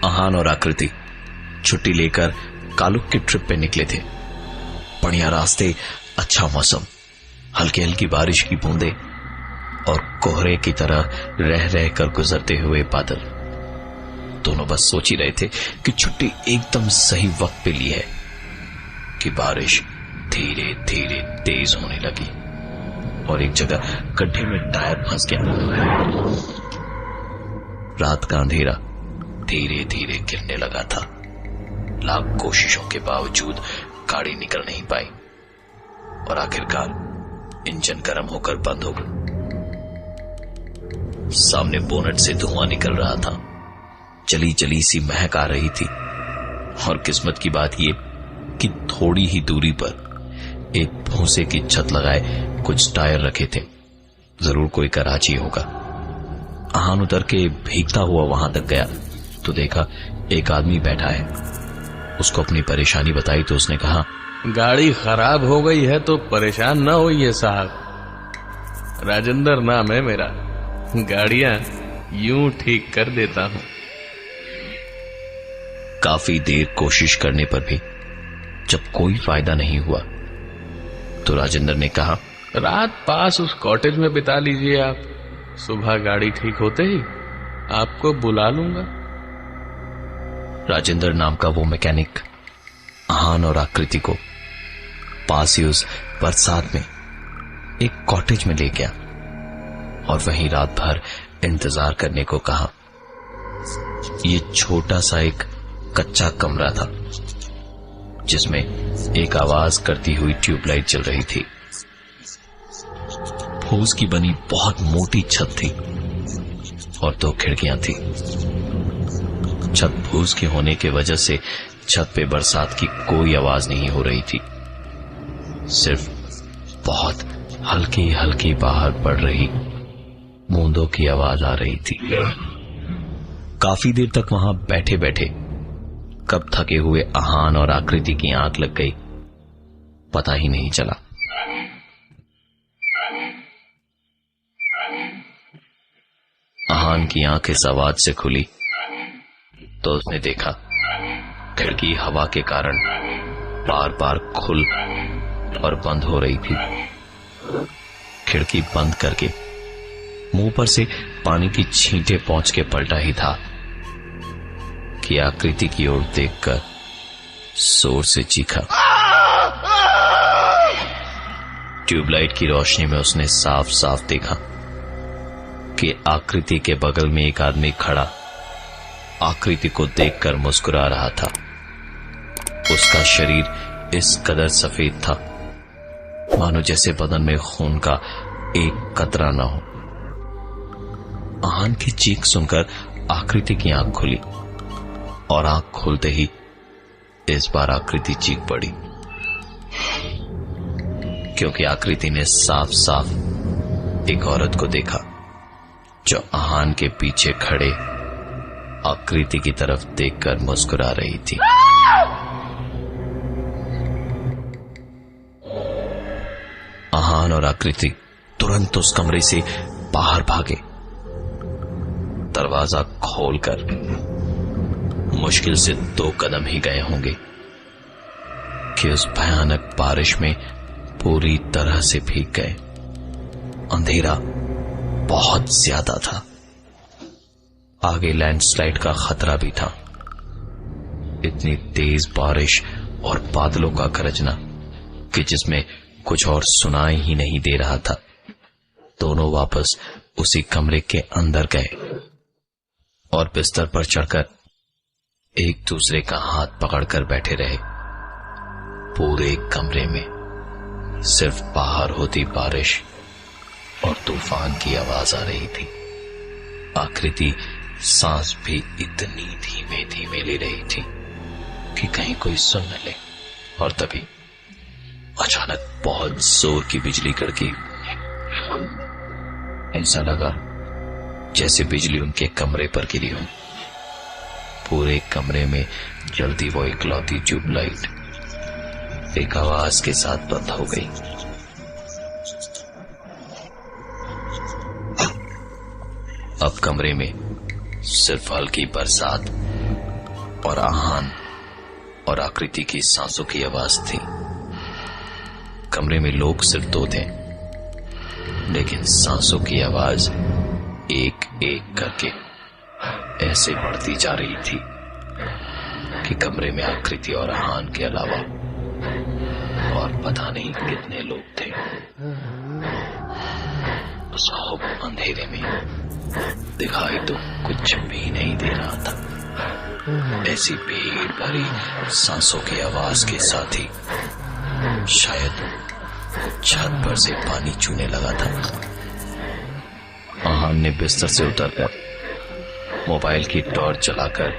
आहान और आकृति छुट्टी लेकर कालुक की ट्रिप पे निकले थे। बढ़िया रास्ते, अच्छा मौसम, हल्की हल्की बारिश की बूंदें और कोहरे की तरह रह रह कर गुजरते हुए बादल। दोनों बस सोच ही रहे थे कि छुट्टी एकदम सही वक्त पे ली है कि बारिश धीरे धीरे तेज होने लगी और एक जगह गड्ढे में टायर फंस गया। रात का अंधेरा धीरे धीरे गिरने लगा था। लाख कोशिशों के बावजूद गाड़ी निकल नहीं पाई और आखिरकार इंजन गर्म होकर बंद हो गया। सामने बोनट से धुआं निकल रहा था, जली जली सी महक आ रही थी और किस्मत की बात यह कि थोड़ी ही दूरी पर एक भूसे की छत लगाए कुछ टायर रखे थे। जरूर कोई कराची होगा। आहान उतर के भीगता हुआ वहां तक गया तो देखा एक आदमी बैठा है। उसको अपनी परेशानी बताई तो उसने कहा, गाड़ी खराब हो गई है तो परेशान ना होइए साहब, राजेंद्र नाम है मेरा, गाड़ियां यूं ठीक कर देता हूं। काफी देर कोशिश करने पर भी जब कोई फायदा नहीं हुआ तो राजेंद्र ने कहा, रात पास उस कॉटेज में बिता लीजिए आप, सुबह गाड़ी ठीक होते ही आपको बुला लूंगा। राजेंद्र नाम का वो मैकेनिक आहान और आकृति को पास ही उस बरसात में एक कॉटेज में ले गया और वहीं रात भर इंतजार करने को कहा। ये छोटा सा एक कच्चा कमरा था जिसमें एक आवाज करती हुई ट्यूबलाइट जल रही थी। फूस की बनी बहुत मोटी छत थी और 2 खिड़कियां थी। छत फूस की होने की वजह से छत पे बरसात की कोई आवाज नहीं हो रही थी, सिर्फ बहुत हल्की हल्की बाहर पड़ रही बूंदों की आवाज आ रही थी। काफी देर तक वहां बैठे बैठे कब थके हुए आहान और आकृति की आंख लग गई पता ही नहीं चला। आहान की आंख इस आवाज से खुली तो उसने देखा खिड़की हवा के कारण बार बार खुल और बंद हो रही थी। खिड़की बंद करके मुंह पर से पानी की छींटे पहुंच के पलटा ही था कि आकृति की ओर देखकर जोर से चीखा। ट्यूबलाइट की रोशनी में उसने साफ साफ देखा कि आकृति के बगल में एक आदमी खड़ा आकृति को देखकर मुस्कुरा रहा था। उसका शरीर इस कदर सफेद था मानो जैसे बदन में खून का एक कतरा न हो। आहान की चीख सुनकर आकृति की आंख खुली और आंख खोलते ही इस बार आकृति चीख पड़ी क्योंकि आकृति ने साफ साफ एक औरत को देखा जो आहान के पीछे खड़े आकृति की तरफ देखकर मुस्कुरा रही थी। आहान और आकृति तुरंत उस कमरे से बाहर भागे। दरवाजा खोलकर मुश्किल से 2 कदम ही गए होंगे कि उस भयानक बारिश में पूरी तरह से भीग गए। अंधेरा बहुत ज्यादा था, आगे लैंडस्लाइड का खतरा भी था। इतनी तेज बारिश और बादलों का गरजना कि जिसमें कुछ और सुनाई ही नहीं दे रहा था। दोनों वापस उसी कमरे के अंदर गए और बिस्तर पर चढ़कर एक दूसरे का हाथ पकड़कर बैठे रहे। पूरे कमरे में सिर्फ बाहर होती बारिश और तूफान की आवाज आ रही थी। आकृति सांस भी इतनी धीमे धीमे ले रही थी कि कहीं कोई सुन न ले। और तभी अचानक बहुत जोर की बिजली कड़की। ऐसा लगा जैसे बिजली उनके कमरे पर गिरी हो। पूरे कमरे में जल्दी वो इकलौती ट्यूबलाइट एक आवाज के साथ बंद हो गई। अब कमरे में सिर्फ हल्की बरसात और आहान और आकृति की सांसों की आवाज थी। कमरे में लोग सिर्फ 2 थे, लेकिन सांसों की आवाज एक एक करके ऐसे बढ़ती जा रही थी कि कमरे में आकृति और आहान के अलावा और पता नहीं कितने लोग थे। उस अंधेरे में दिखाई तो कुछ भी नहीं दे रहा था। ऐसी भीड़ भरी सांसों की आवाज के साथ ही शायद छत पर से पानी चूने लगा था। आहान ने बिस्तर से उतरकर मोबाइल की टॉर्च जलाकर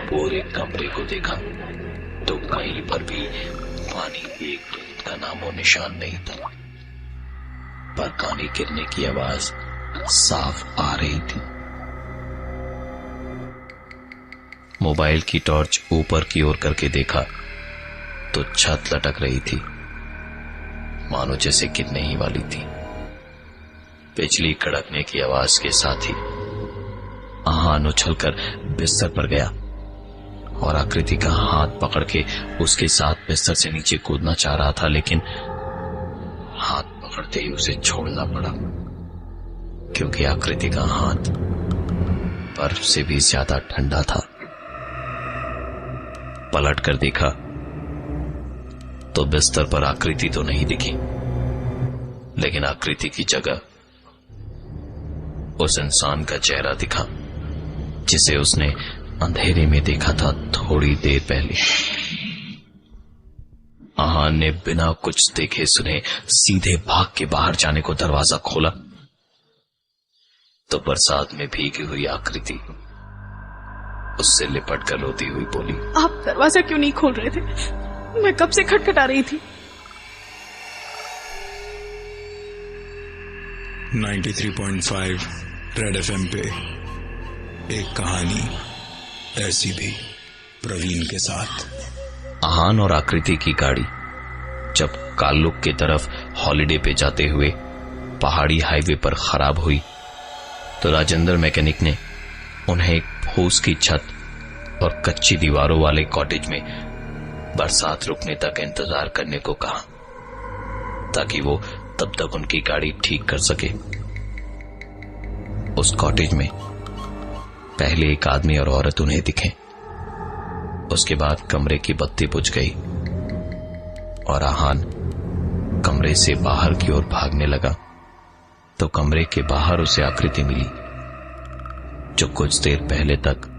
पूरे कमरे को देखा तो कहीं पर भी पानी की एक बूंद का नामो निशान नहीं था, पर पानी गिरने की आवाज साफ आ रही थी। मोबाइल की टॉर्च ऊपर की ओर करके देखा तो छत लटक रही थी, मानो जैसे गिरने ही वाली थी। बिजली कड़कने की आवाज के साथ ही आहान उछलकर बिस्तर पर गया और आकृति का हाथ पकड़ के उसके साथ बिस्तर से नीचे कूदना चाह रहा था, लेकिन हाथ पकड़ते ही उसे छोड़ना पड़ा, क्योंकि आकृति का हाथ बर्फ से भी ज्यादा ठंडा था। पलट कर देखा तो बिस्तर पर आकृति तो नहीं दिखी, लेकिन आकृति की जगह उस इंसान का चेहरा दिखा जिसे उसने अंधेरे में देखा था थोड़ी देर पहले। आहान ने बिना कुछ देखे सुने सीधे भाग के बाहर जाने को दरवाजा खोला तो बरसात में भीगी हुई आकृति उससे लिपट कर रोती हुई बोली, आप दरवाजा क्यों नहीं खोल रहे थे? मैं कब से खटखटा रही थी। 93.5 रेड FM पे एक कहानी ऐसी भी, प्रवीण के साथ। आहान और आकृति की गाड़ी जब काल्लुक की तरफ हॉलिडे पे जाते हुए पहाड़ी हाईवे पर खराब हुई तो राजेंद्र मैकेनिक ने उन्हें एक फूस की छत और कच्ची दीवारों वाले कॉटेज में बरसात रुकने तक इंतजार करने को कहा, ताकि वो तब तक उनकी गाड़ी ठीक कर सके। उस कॉटेज में पहले एक आदमी और औरत उन्हें दिखे, उसके बाद कमरे की बत्ती बुझ गई और आहान कमरे से बाहर की ओर भागने लगा तो कमरे के बाहर उसे आकृति मिली, जो कुछ देर पहले तक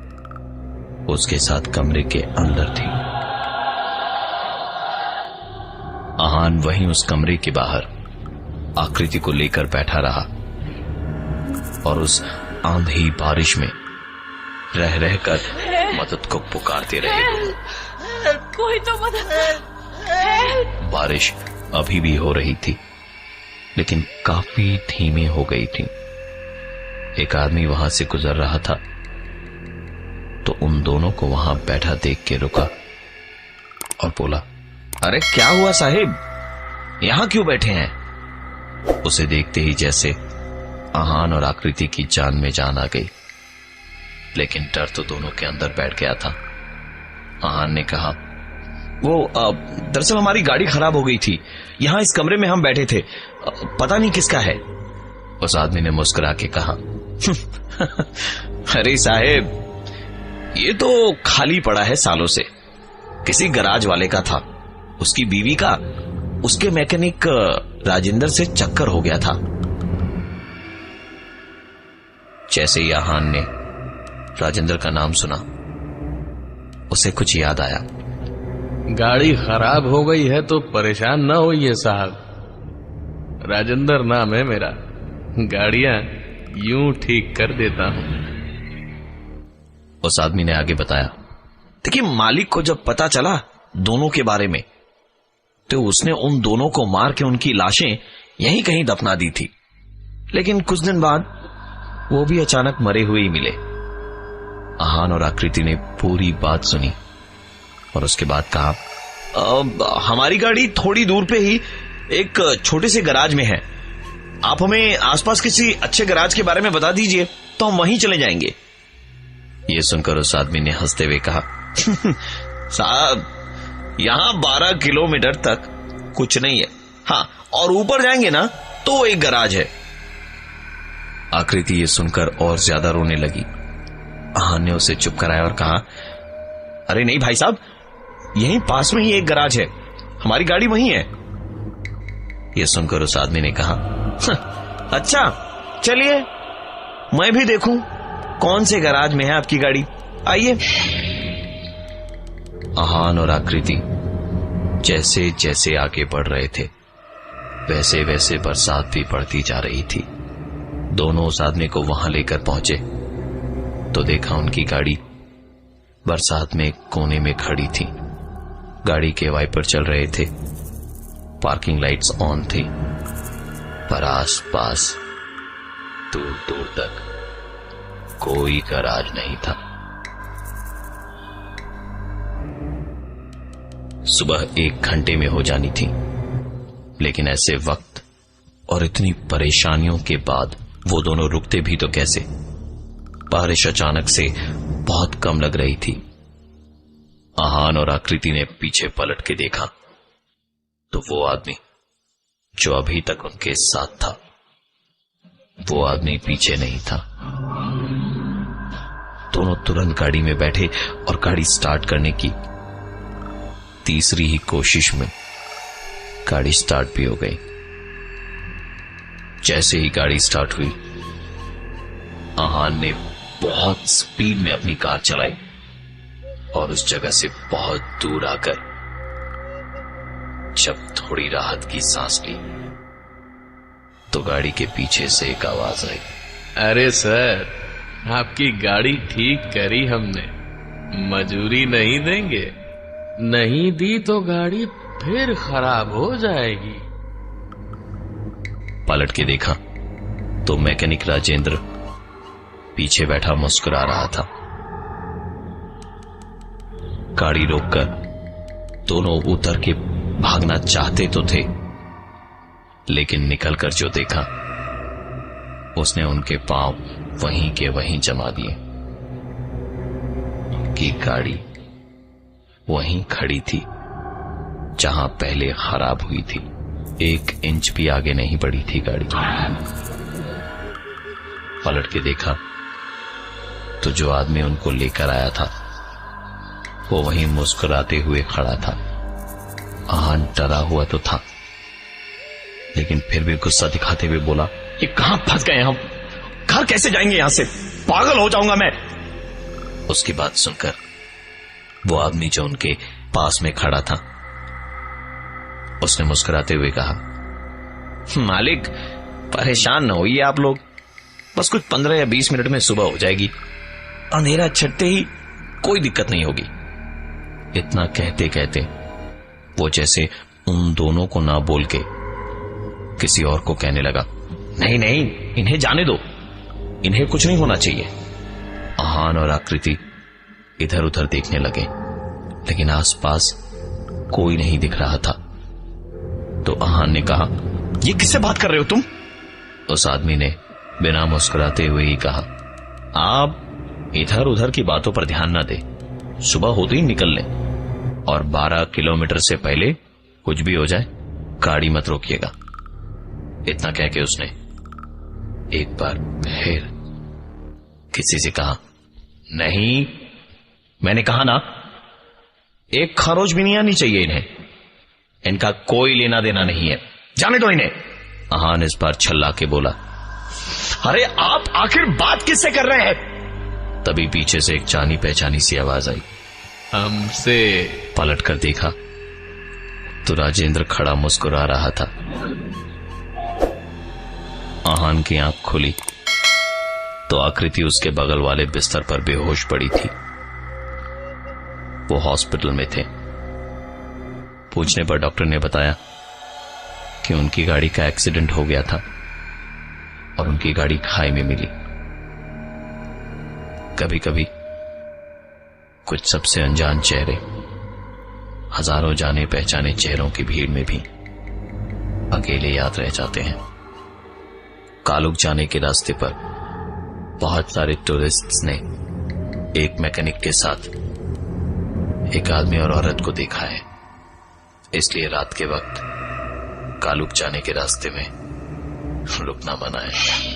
उसके साथ कमरे के अंदर थी। आहान वहीं उस कमरे के बाहर आकृति को लेकर बैठा रहा और उस आंधी बारिश में रह रहकर मदद को पुकारते रहे। कोई तो मदद। बारिश अभी भी हो रही थी, लेकिन काफी धीमी हो गई थी। एक आदमी वहां से गुजर रहा था तो उन दोनों को वहां बैठा देख के रुका और बोला, अरे क्या हुआ साहिब, यहां क्यों बैठे हैं? उसे देखते ही जैसे आहान और आकृति की जान में जान आ गई, लेकिन डर तो दोनों के अंदर बैठ गया था। आहान ने कहा, वो दरअसल हमारी गाड़ी खराब हो गई थी, यहां इस कमरे में हम बैठे थे, पता नहीं किसका है। उस आदमी ने मुस्कुरा के कहा, अरे साहेब, ये तो खाली पड़ा है सालों से, किसी गराज वाले का था, उसकी बीवी का उसके मैकेनिक राजेंद्र से चक्कर हो गया था। जैसे ही आहान ने राजेंद्र का नाम सुना, उसे कुछ याद आया। गाड़ी खराब हो गई है तो परेशान ना होइए साहब, राजेंद्र नाम है मेरा, गाड़ियां यूं ठीक कर देता हूं। उस आदमी ने आगे बताया, देखिए, मालिक को जब पता चला दोनों के बारे में तो उसने उन दोनों को मार के उनकी लाशें यहीं कहीं दफना दी थी, लेकिन कुछ दिन बाद वो भी अचानक मरे हुए ही मिले। आहान और आकृति ने पूरी बात सुनी और उसके बाद कहा, हमारी गाड़ी थोड़ी दूर पे ही एक छोटे से गराज में है, आप हमें आसपास किसी अच्छे गराज के बारे में बता दीजिए तो हम वहीं चले जाएंगे। ये सुनकर उस आदमी ने हंसते हुए कहा, साहब यहां 12 किलोमीटर तक कुछ नहीं है, हाँ और ऊपर जाएंगे ना तो एक गराज है। आकृति ये सुनकर और ज्यादा रोने लगी। आहान ने उसे चुप कराया और कहा, अरे नहीं भाई साहब, यहीं पास में ही एक गराज है, हमारी गाड़ी वहीं है। यह सुनकर उस आदमी ने कहा, अच्छा चलिए मैं भी देखूं कौन से गराज में है आपकी गाड़ी, आइए। आहान और आकृति जैसे जैसे आगे बढ़ रहे थे वैसे वैसे बरसात भी पड़ती जा रही थी। दोनों उस आदमी को वहां लेकर पहुंचे तो देखा उनकी गाड़ी बरसात में कोने में खड़ी थी। गाड़ी के वाइपर चल रहे थे, पार्किंग लाइट्स ऑन थी, पर आस पास दूर दूर तक कोई गराज नहीं था। सुबह 1 घंटे में हो जानी थी, लेकिन ऐसे वक्त और इतनी परेशानियों के बाद वो दोनों रुकते भी तो कैसे। बारिश अचानक से बहुत कम लग रही थी। आहान और आकृति ने पीछे पलट के देखा तो वो आदमी जो अभी तक उनके साथ था, वो आदमी पीछे नहीं था। दोनों तुरंत गाड़ी में बैठे और गाड़ी स्टार्ट करने की तीसरी ही कोशिश में गाड़ी स्टार्ट भी हो गई। जैसे ही गाड़ी स्टार्ट हुई, आहान ने बहुत स्पीड में अपनी कार चलाई और उस जगह से बहुत दूर आकर जब थोड़ी राहत की सांस ली तो गाड़ी के पीछे से एक आवाज आई, अरे सर, आपकी गाड़ी ठीक करी हमने, मजूरी नहीं देंगे? नहीं दी तो गाड़ी फिर खराब हो जाएगी। पलट के देखा तो मैकेनिक राजेंद्र पीछे बैठा मुस्कुरा रहा था। गाड़ी रोककर दोनों उतर के भागना चाहते तो थे, लेकिन निकलकर जो देखा उसने उनके पांव वहीं के वहीं जमा दिए। उनकी गाड़ी वहीं खड़ी थी जहां पहले खराब हुई थी। 1 इंच भी आगे नहीं बढ़ी थी गाड़ी। पलट के देखा तो जो आदमी उनको लेकर आया था वो वहीं मुस्कुराते हुए खड़ा था। आहान डरा हुआ तो था, लेकिन फिर भी गुस्सा दिखाते हुए बोला, ये कहां फंस गए हम, घर कैसे जाएंगे यहां से, पागल हो जाऊंगा मैं। उसकी बात सुनकर वो आदमी जो उनके पास में खड़ा था उसने मुस्कुराते हुए कहा, मालिक परेशान न होइए आप लोग, बस कुछ 15 या 20 मिनट में सुबह हो जाएगी, अंधेरा छटते ही कोई दिक्कत नहीं होगी। इतना कहते कहते वो जैसे उन दोनों को ना बोल के किसी और को कहने लगा, नहीं नहीं इन्हें जाने दो, इन्हें कुछ नहीं होना चाहिए। आहान और आकृति इधर उधर देखने लगे, लेकिन आसपास कोई नहीं दिख रहा था। तो आहान ने कहा, ये किससे बात कर रहे हो तुम? उस आदमी ने बिना मुस्कुराते हुए ही कहा, आप इधर उधर की बातों पर ध्यान ना दे, सुबह होते ही निकल लें, और 12 किलोमीटर से पहले कुछ भी हो जाए गाड़ी मत रोकिएगा। इतना कह के उसने एक बार फिर किसी से कहा, नहीं मैंने कहा ना, एक खरोच भी नहीं आनी चाहिए इन्हें, इनका कोई लेना देना नहीं है, जाने दो इन्हें। आहान इस बार छल्ला के बोला, अरे आप आखिर बात किससे कर रहे हैं? तभी पीछे से एक जानी पहचानी सी आवाज आई, हमसे। पलट कर देखा तो राजेंद्र खड़ा मुस्कुरा रहा था। आहान की आंख खुली तो आकृति उसके बगल वाले बिस्तर पर बेहोश पड़ी थी। वो हॉस्पिटल में थे। पूछने पर डॉक्टर ने बताया कि उनकी गाड़ी का एक्सीडेंट हो गया था और उनकी गाड़ी खाई में मिली। कभी कभी कुछ सबसे अनजान चेहरे हजारों जाने पहचाने चेहरों की भीड़ में भी अकेले याद रह जाते हैं। कालुक जाने के रास्ते पर बहुत सारे टूरिस्ट्स ने एक मैकेनिक के साथ एक आदमी और औरत को देखा है, इसलिए रात के वक्त कालुक जाने के रास्ते में रुकना मना है।